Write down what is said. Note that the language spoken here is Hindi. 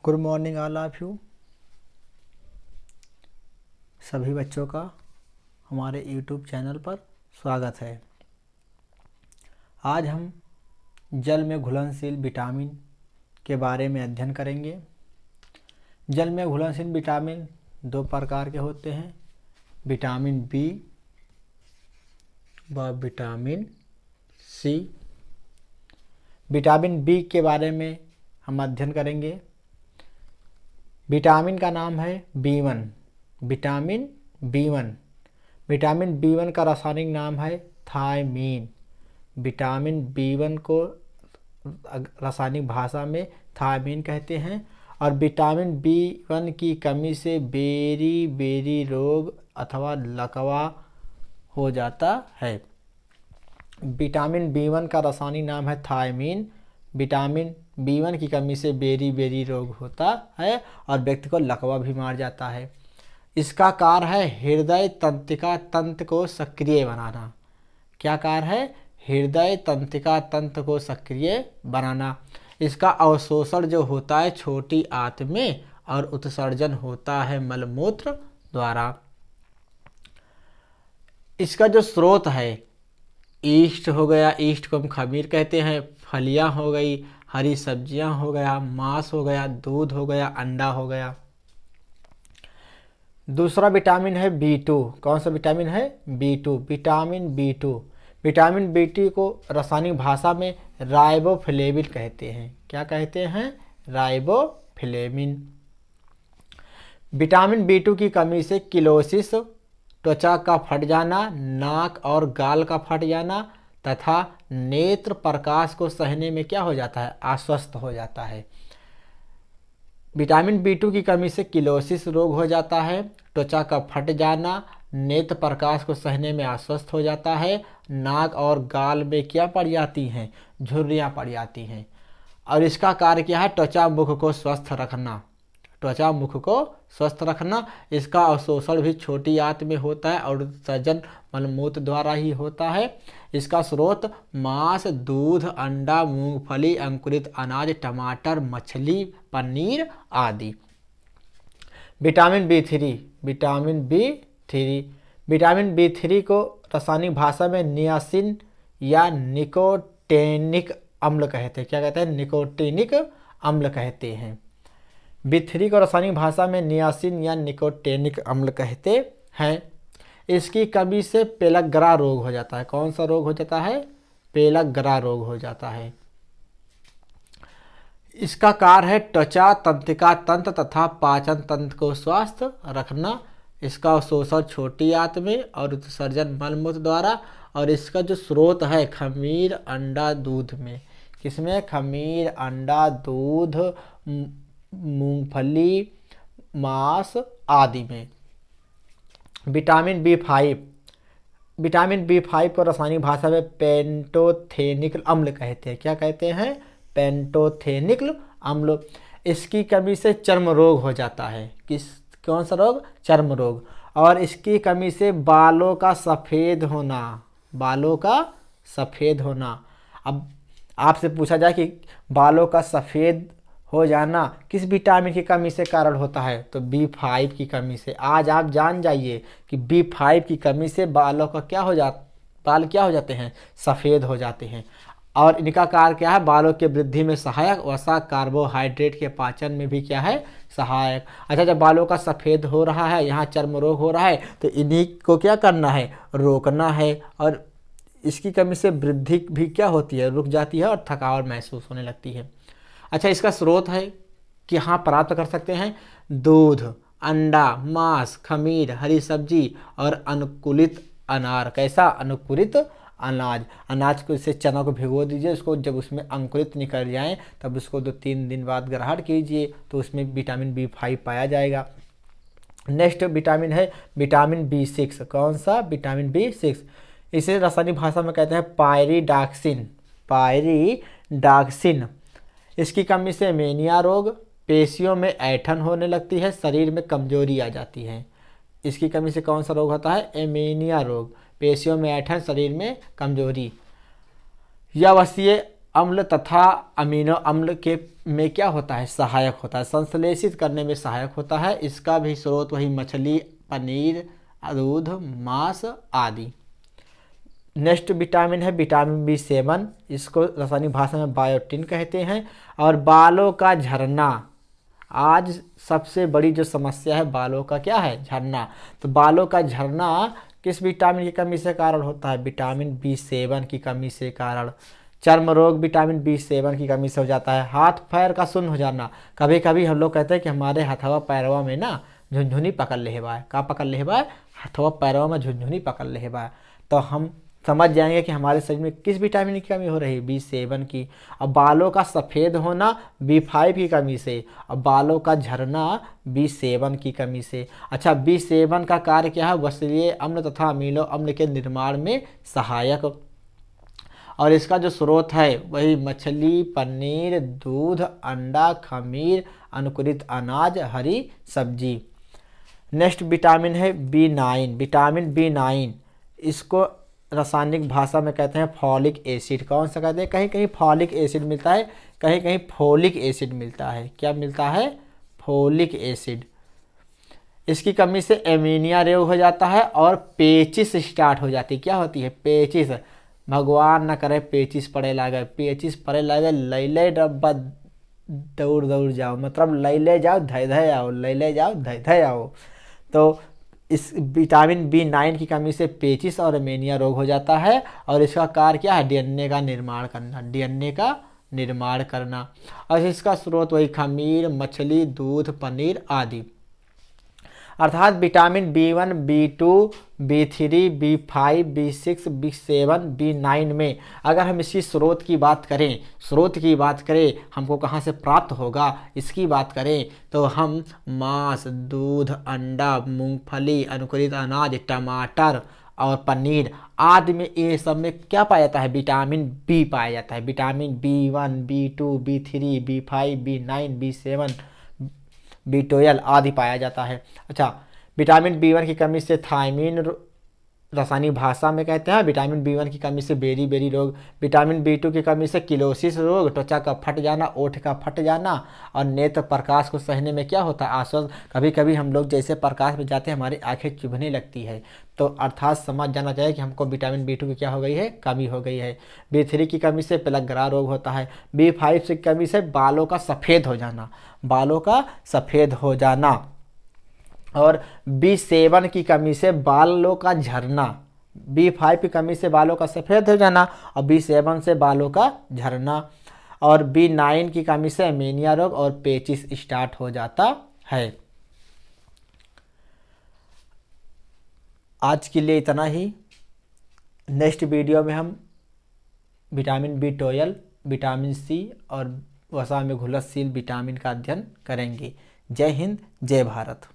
Good morning all of you. सभी बच्चों का हमारे यूट्यूब चैनल पर स्वागत है। आज हम जल में घुलनशील विटामिन के बारे में अध्ययन करेंगे। जल में घुलनशील विटामिन दो प्रकार के होते हैं, विटामिन बी व विटामिन सी। विटामिन बी के बारे में हम अध्ययन करेंगे। विटामिन का नाम है B1, vitamin B1। Vitamin B1 का रासायनिक नाम है थायमीन। विटामिन B1 को रासायनिक भाषा में थायमीन कहते हैं। और विटामिन B1 की कमी से बेरी रोग अथवा लकवा हो जाता है। विटामिन B1 का रासायनिक नाम है थायमीन। विटामिन B1 की कमी से बेरी रोग होता है और व्यक्ति को लकवा भी मार जाता है। इसका कार्य है हृदय तंत्रिका तंत्र को सक्रिय बनाना। क्या कार्य है? हृदय तंत्रिका तंत्र को सक्रिय बनाना। इसका अवशोषण जो होता है छोटी आंत में और उत्सर्जन होता है मलमूत्र द्वारा। इसका जो स्रोत है ईस्ट हो गया, ईस्ट को हम खमीर कहते हैं, फलियां हो गई, हरी सब्जियां हो गया, मांस हो गया, दूध हो गया, अंडा हो गया। दूसरा विटामिन है B2। कौन सा विटामिन है? B2, vitamin B2। Vitamin B2 को रासायनिक भाषा में राइबोफ्लेविन कहते हैं। क्या कहते हैं? राइबोफ्लेविन। विटामिन B2 की कमी से किलोसिस, त्वचा का फट जाना, नाक और गाल का फट जाना तथा नेत्र प्रकाश को सहने में क्या हो जाता है? अस्वस्थ हो जाता है। विटामिन B2 की कमी से किलोसिस रोग हो जाता है, त्वचा का फट जाना, नेत्र प्रकाश को सहने में अस्वस्थ हो जाता है, नाक और गाल में क्या पड़ जाती हैं? झुर्रियाँ पड़ जाती हैं। और इसका कार्य क्या है? त्वचा मुख को स्वस्थ रखना। त्वचा मुख को स्वस्थ रखना। इसका अवशोषण भी छोटी आंत में होता है और उत्सर्जन मलमूत्र द्वारा ही होता है। इसका स्रोत मांस, दूध, अंडा, मूंगफली, अंकुरित अनाज, टमाटर, मछली, पनीर आदि। Vitamin B3, vitamin B3। Vitamin B3 को रासायनिक भाषा में नियासिन या निकोटीनिक अम्ल कहते हैं। क्या कहते हैं? निकोटीनिक अम्ल कहते हैं। B3 को रासायनिक भाषा में नियासिन या निकोटीनिक अम्ल कहते हैं। इसकी कमी से पेलग्रा रोग हो जाता है। कौन सा रोग हो जाता है? पेलग्रा रोग हो जाता है। इसका कार्य है त्वचा तंत्रिका तंत्र तथा पाचन तंत्र को स्वस्थ रखना। इसका अवशोषण छोटी आंत में और उत्सर्जन मलमूत्र द्वारा। और इसका जो स्रोत है खमीर, अंडा, दूध में। किसमें? खमीर, अंडा, दूध, मूंगफली, मांस आदि में। Vitamin B5। विटामिन B5 को रासायनिक भाषा में पेंटोथेनिक अम्ल कहते हैं। क्या कहते हैं? पेंटोथेनिक अम्ल। इसकी कमी से चर्म रोग हो जाता है। कौन सा रोग? चर्म रोग। और इसकी कमी से बालों का सफ़ेद होना। बालों का सफ़ेद होना। अब आपसे पूछा जाए कि बालों का सफ़ेद हो जाना किस विटामिन की कमी से कारण होता है? तो B5 की कमी से। आज आप जान जाइए कि B5 की कमी से बालों का क्या हो बाल क्या हो जाते हैं? सफ़ेद हो जाते हैं। और इनका कार्य क्या है? बालों के वृद्धि में सहायक, वसा, कार्बोहाइड्रेट के पाचन में भी क्या है? सहायक। अच्छा, जब बालों का सफ़ेद हो रहा है, यहाँ चर्म रोग हो रहा है, तो इन्हीं को क्या करना है? रोकना है। और इसकी कमी से वृद्धि भी क्या होती है? रुक जाती है और थकावट महसूस होने लगती है। अच्छा, इसका स्रोत है कि हाँ प्राप्त कर सकते हैं दूध, अंडा, मांस, खमीर, हरी सब्जी और अनुकूलित अनार। कैसा? अनुकूलित अनाज। अनाज को इसे चना को भिगो दीजिए, उसको जब उसमें अंकुरित निकल जाए तब उसको 2-3 दिन बाद ग्रहण कीजिए तो उसमें विटामिन B5 पाया जाएगा। नेक्स्ट विटामिन है विटामिन B6। कौन सा? Vitamin B6। इसे रासायनिक भाषा में कहते हैं पायरिडॉक्सिन। पायरिडॉक्सिन। इसकी कमी से एनीमिया रोग, पेशियों में ऐंठन होने लगती है, शरीर में कमजोरी आ जाती है। इसकी कमी से कौन सा रोग होता है? एनीमिया रोग, पेशियों में ऐंठन, शरीर में कमजोरी। यवसीय अम्ल तथा अमीनो अम्ल के में क्या होता है, सहायक होता है, संश्लेषित करने में सहायक होता है। इसका भी स्रोत वही मछली, पनीर, दूध, मांस आदि। नेक्स्ट विटामिन है विटामिन B7, इसको रासायनिक भाषा में बायोटिन कहते हैं। और बालों का झरना, आज सबसे बड़ी जो समस्या है बालों का क्या है, झरना। तो बालों का झरना किस विटामिन की कमी से कारण होता है, विटामिन B7 की कमी से कारण। चर्म रोग विटामिन B7 की कमी से हो जाता है। हाथ पैर का शून्य हो जाना, कभी कभी हम लोग कहते हैं कि हमारे हथवा पैरवा में ना झुनझुनी पकड़ ले बा, का पकड़ ले बा, हथवा पैरवा में झुनझुनी पकड़ ले बा। तो हम समझ जाएंगे कि हमारे शरीर में किस विटामिन की कमी हो रही है, B7 की। अब बालों का सफ़ेद होना B5 की कमी से, अब बालों का झरना B7 की कमी से। अच्छा, B7 का कार्य क्या है, वसलीय अम्ल तथा अमीनो अम्ल के निर्माण में सहायक। और इसका जो स्रोत है वही मछली, पनीर, दूध, अंडा, खमीर, अनुकुलित अनाज, हरी सब्जी। नेक्स्ट विटामिन है B9, विटामिन B9, इसको रासायनिक भाषा में कहते हैं फॉलिक एसिड। कौन सा कहते हैं, कहीं कहीं फॉलिक एसिड मिलता है, कहीं कहीं फोलिक एसिड मिलता है। क्या मिलता है, फोलिक एसिड। इसकी कमी से एमीनिया रोग हो जाता है और पेचिस स्टार्ट हो जाती है। क्या होती है, पेचिस। भगवान न करे पेचिस पड़े लागे, पेचिस पड़े लागे, लैले डब्बा दौड़ दौड़ जाओ, मतलब लैले जाओ धय धय आओ, लैले जाओ धय धय आओ। तो इस विटामिन B9 की कमी से पेचिस और एनीमिया रोग हो जाता है। और इसका कार्य क्या है, डीएनए का निर्माण करना, डीएनए का निर्माण करना। और इसका स्रोत वही खमीर, मछली, दूध, पनीर आदि। अर्थात vitamin B1, B2, B3, B5, B6, B7, B9 में अगर हम इसकी स्रोत की बात करें, हमको कहाँ से प्राप्त होगा इसकी बात करें, तो हम मांस, दूध, अंडा, मूंगफली, अनुकुलित अनाज, टमाटर और पनीर आदि में, ये सब में क्या पाया जाता है, विटामिन B पाया जाता है। Vitamin B1, B2, B3, B5, B9, B7, B12 आदि पाया जाता है। अच्छा, विटामिन B1 की कमी से थायमीन रासायनिक भाषा में कहते हैं, विटामिन B1 की कमी से बेरी बेरी रोग। विटामिन B2 की कमी से किलोसिस रोग, त्वचा का फट जाना, ओठ का फट जाना। और नेत्र प्रकाश को सहने में क्या होता है, आश्वास। कभी कभी हम लोग जैसे प्रकाश में जाते हैं हमारी आंखें चुभने लगती है। तो अर्थात समझ जाना चाहिए कि हमको विटामिन B2 की क्या हो गई है, कमी हो गई है। B3 की कमी से पेलग्रा रोग होता है। B5 की कमी से बालों का सफ़ेद हो जाना, बालों का सफ़ेद हो जाना। और B7 की कमी से बालों का झरना, B5 की कमी से बालों का सफ़ेद हो जाना और B7 से बालों का झरना। और B9 की कमी से एनीमिया रोग और पेचिस स्टार्ट हो जाता है। आज के लिए इतना ही। नेक्स्ट वीडियो में हम विटामिन B12, विटामिन C और वसा में घुलनशील विटामिन का अध्ययन करेंगे। जय हिंद, जय भारत।